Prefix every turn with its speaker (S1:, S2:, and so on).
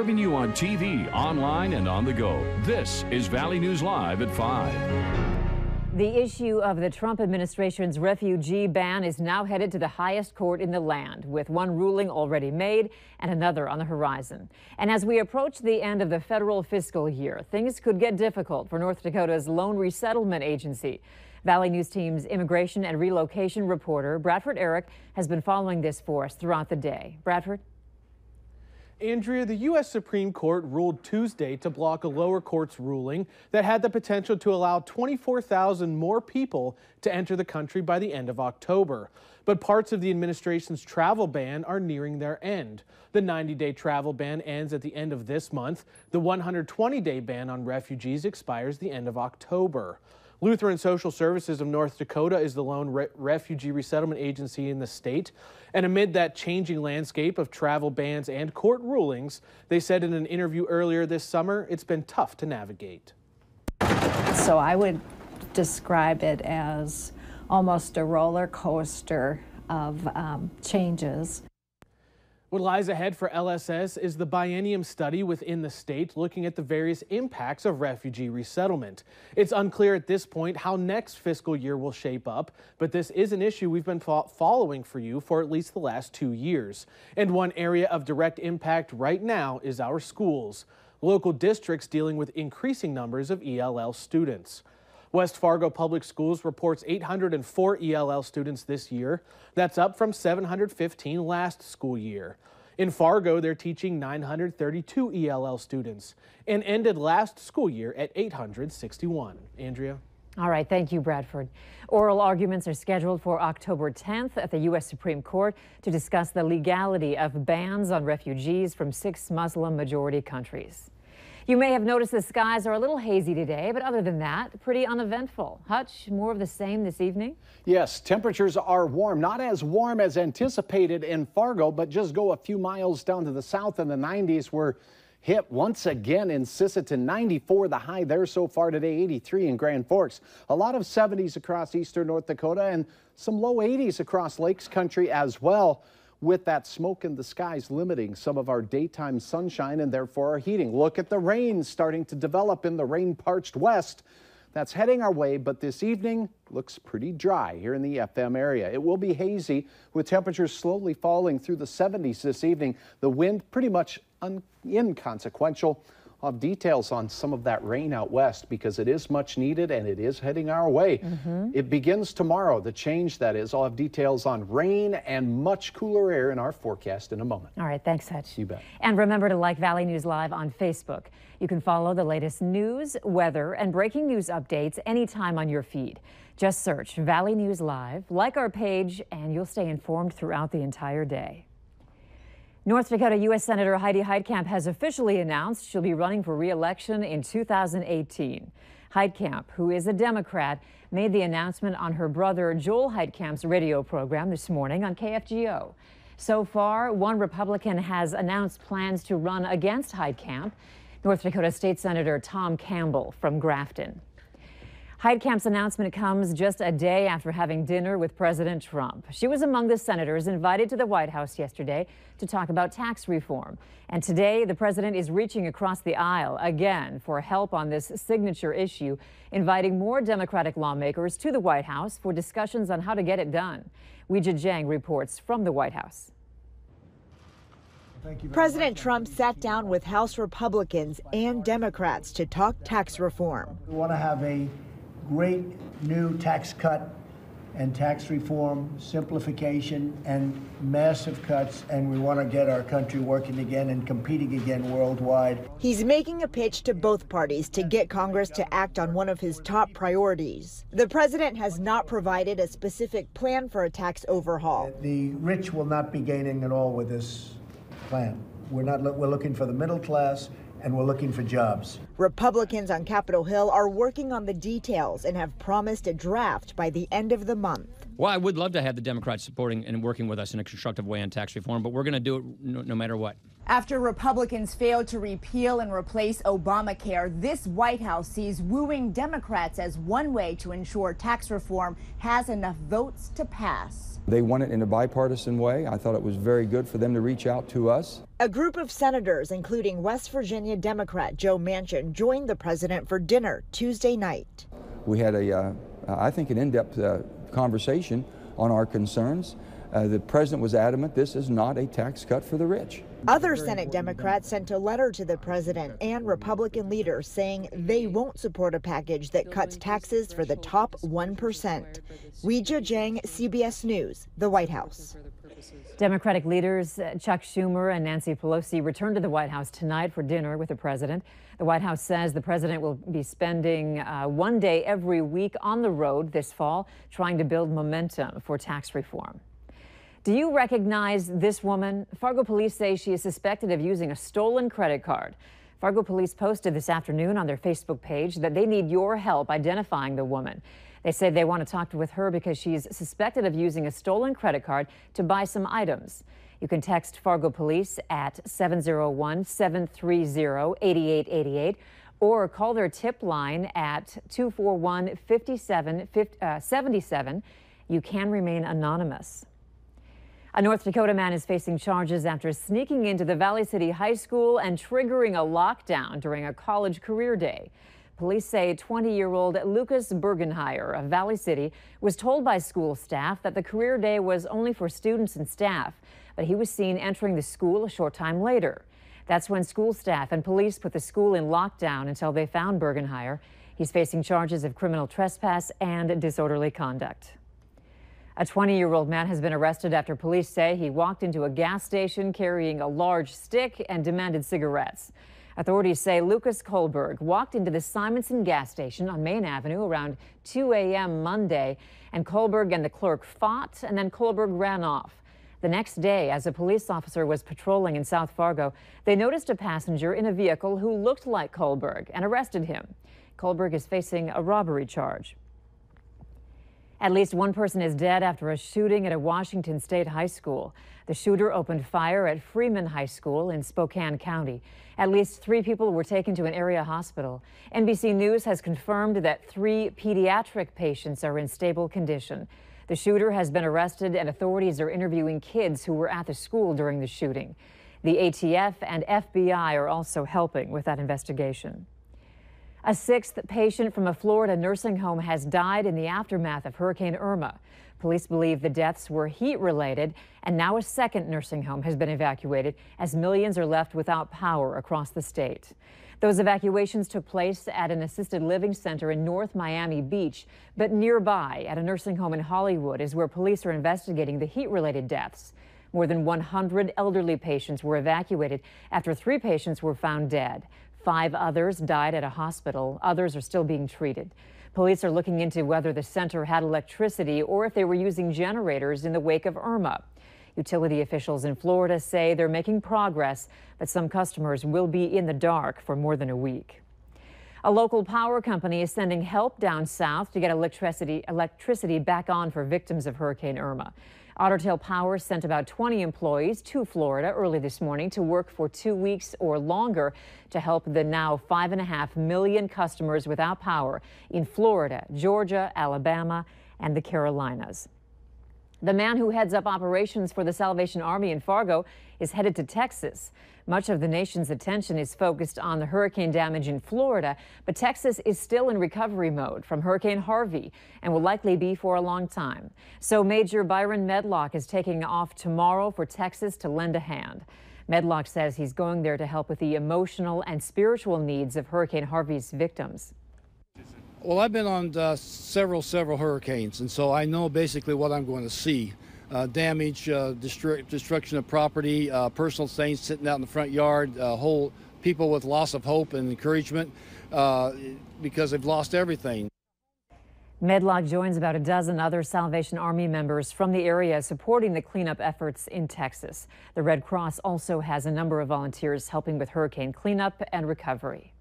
S1: Serving you on TV, online, and on the go. This is Valley News Live at 5.
S2: The issue of the Trump administration's refugee ban is now headed to the highest court in the land, with one ruling already made and another on the horizon. And as we approach the end of the federal fiscal year, things could get difficult for North Dakota's Lone Resettlement Agency. Valley News Team's immigration and relocation reporter, Bradford Eric, has been following this for us throughout the day. Bradford?
S3: Andrea, the U.S. Supreme Court ruled Tuesday to block a lower court's ruling that had the potential to allow 24,000 more people to enter the country by the end of October. But parts of the administration's travel ban are nearing their end. The 90-day travel ban ends at the end of this month. The 120-day ban on refugees expires the end of October. Lutheran Social Services of North Dakota is the lone refugee resettlement agency in the state. And amid that changing landscape of travel bans and court rulings, they said in an interview earlier this summer, it's been tough to navigate.
S4: So I would describe it as almost a roller coaster of changes.
S3: What lies ahead for LSS is the biennium study within the state looking at the various impacts of refugee resettlement. It's unclear at this point how next fiscal year will shape up, but this is an issue we've been following for you for at least the last 2 years. And one area of direct impact right now is our schools. Local districts dealing with increasing numbers of ELL students. West Fargo Public Schools reports 804 ELL students this year. That's up from 715 last school year. In Fargo, they're teaching 932 ELL students and ended last school year at 861. Andrea?
S2: All right, thank you, Bradford. Oral arguments are scheduled for October 10th at the U.S. Supreme Court to discuss the legality of bans on refugees from 6 Muslim-majority countries. You may have noticed the skies are a little hazy today, but other than that, pretty uneventful. Hutch, more of the same this evening?
S5: Yes, temperatures are warm. Not as warm as anticipated in Fargo, but just go a few miles down to the south in the 90s. We're hit once again in Sisseton, 94 the high there so far today, 83 in Grand Forks. A lot of 70s across eastern North Dakota and some low 80s across Lakes Country as well, with that smoke in the skies limiting some of our daytime sunshine and therefore our heating. Look at the rain starting to develop in the rain-parched west. That's heading our way, but this evening looks pretty dry here in the FM area. It will be hazy with temperatures slowly falling through the 70s this evening. The wind pretty much inconsequential. I'll have details on some of that rain out west because it is much needed and it is heading our way. It begins tomorrow, the change that is. I'll have details on rain and much cooler air in our forecast in a moment.
S2: All right, thanks, Hutch.
S5: You bet.
S2: And remember to like Valley News Live on Facebook. You can follow the latest news, weather, and breaking news updates anytime on your feed. Just search Valley News Live, like our page, and you'll stay informed throughout the entire day. North Dakota U.S. Senator Heidi Heitkamp has officially announced she'll be running for re-election in 2018. Heitkamp, who is a Democrat, made the announcement on her brother Joel Heitkamp's radio program this morning on KFGO. So far, one Republican has announced plans to run against Heitkamp, North Dakota State Senator Tom Campbell from Grafton. Heitkamp's announcement comes just a day after having dinner with President Trump. She was among the senators invited to the White House yesterday to talk about tax reform. And today, the president is reaching across the aisle again for help on this signature issue, inviting more Democratic lawmakers to the White House for discussions on how to get it done. Weijia Jiang reports from the White House.
S6: President Trump sat down with House Republicans and Democrats to talk tax reform.
S7: We want to have a great new tax cut and tax reform, simplification and massive cuts, and we want to get our country working again and competing again worldwide.
S6: He's making a pitch to both parties to get Congress to act on one of his top priorities. The president has not provided a specific plan for a tax overhaul.
S7: The rich will not be gaining at all with this plan. We're looking for the middle class, and we're looking for jobs.
S6: Republicans on Capitol Hill are working on the details and have promised a draft by the end of the month.
S8: Well, I would love to have the Democrats supporting and working with us in a constructive way on tax reform, but we're going to do it no matter what. After Republicans failed to repeal and replace Obamacare, this White House sees wooing Democrats as one way to ensure tax reform has enough votes to pass.
S9: They won it in a bipartisan way. I thought it was very good for them to reach out to us.
S6: A group of senators, including West Virginia Democrat Joe Manchin, joined the president for dinner Tuesday night.
S9: We had I think, an in-depth conversation on our concerns. The president was adamant this is not a tax cut for the rich.
S6: Other Senate Democrats sent a letter to the president and Republican leaders saying they won't support a package that cuts taxes for the top 1%. Weijia Jiang, CBS News, the White House.
S2: Democratic leaders Chuck Schumer and Nancy Pelosi returned to the White House tonight for dinner with the president. The White House says the president will be spending one day every week on the road this fall, trying to build momentum for tax reform. Do you recognize this woman? Fargo police say she is suspected of using a stolen credit card. Fargo police posted this afternoon on their Facebook page that they need your help identifying the woman. They say they want to talk with her because she's suspected of using a stolen credit card to buy some items. You can text Fargo Police at 701-730-8888 or call their tip line at 241-5777. You can remain anonymous. A North Dakota man is facing charges after sneaking into the Valley City High School and triggering a lockdown during a college career day. Police say 20-year-old Lucas Bergenheyer of Valley City was told by school staff that the career day was only for students and staff, but he was seen entering the school a short time later. That's when school staff and police put the school in lockdown until they found Bergenheyer. He's facing charges of criminal trespass and disorderly conduct. A 20-year-old man has been arrested after police say he walked into a gas station carrying a large stick and demanded cigarettes. Authorities say Lucas Kohlberg walked into the Simonson gas station on Main Avenue around 2 a.m. Monday, and Kohlberg and the clerk fought, and then Kohlberg ran off. The next day, as a police officer was patrolling in South Fargo, they noticed a passenger in a vehicle who looked like Kohlberg and arrested him. Kohlberg is facing a robbery charge. At least one person is dead after a shooting at a Washington State high school. The shooter opened fire at Freeman High School in Spokane County. At least 3 people were taken to an area hospital. NBC News has confirmed that 3 pediatric patients are in stable condition. The shooter has been arrested, and authorities are interviewing kids who were at the school during the shooting. The ATF and FBI are also helping with that investigation. A 6th patient from a Florida nursing home has died in the aftermath of Hurricane Irma. Police believe the deaths were heat-related, and now a 2nd nursing home has been evacuated as millions are left without power across the state. Those evacuations took place at an assisted living center in North Miami Beach, but nearby at a nursing home in Hollywood is where police are investigating the heat-related deaths. More than 100 elderly patients were evacuated after 3 patients were found dead. 5 others died at a hospital. Others are still being treated. Police are looking into whether the center had electricity or if they were using generators in the wake of Irma. Utility officials in Florida say they're making progress, but some customers will be in the dark for more than a week. A local power company is sending help down south to get electricity back on for victims of Hurricane Irma. Otter Tail Power sent about 20 employees to Florida early this morning to work for 2 weeks or longer to help the now 5.5 million customers without power in Florida, Georgia, Alabama, and the Carolinas. The man who heads up operations for the Salvation Army in Fargo is headed to Texas. Much of the nation's attention is focused on the hurricane damage in Florida, but Texas is still in recovery mode from Hurricane Harvey and will likely be for a long time. So Major Byron Medlock is taking off tomorrow for Texas to lend a hand. Medlock says he's going there to help with the emotional and spiritual needs of Hurricane Harvey's victims.
S10: Well, I've been on several hurricanes, and so I know basically what I'm going to see. Damage, destruction of property, personal things sitting out in the front yard, whole people with loss of hope and encouragement because they've lost everything.
S2: Medlock joins about a dozen other Salvation Army members from the area supporting the cleanup efforts in Texas. The Red Cross also has a number of volunteers helping with hurricane cleanup and recovery.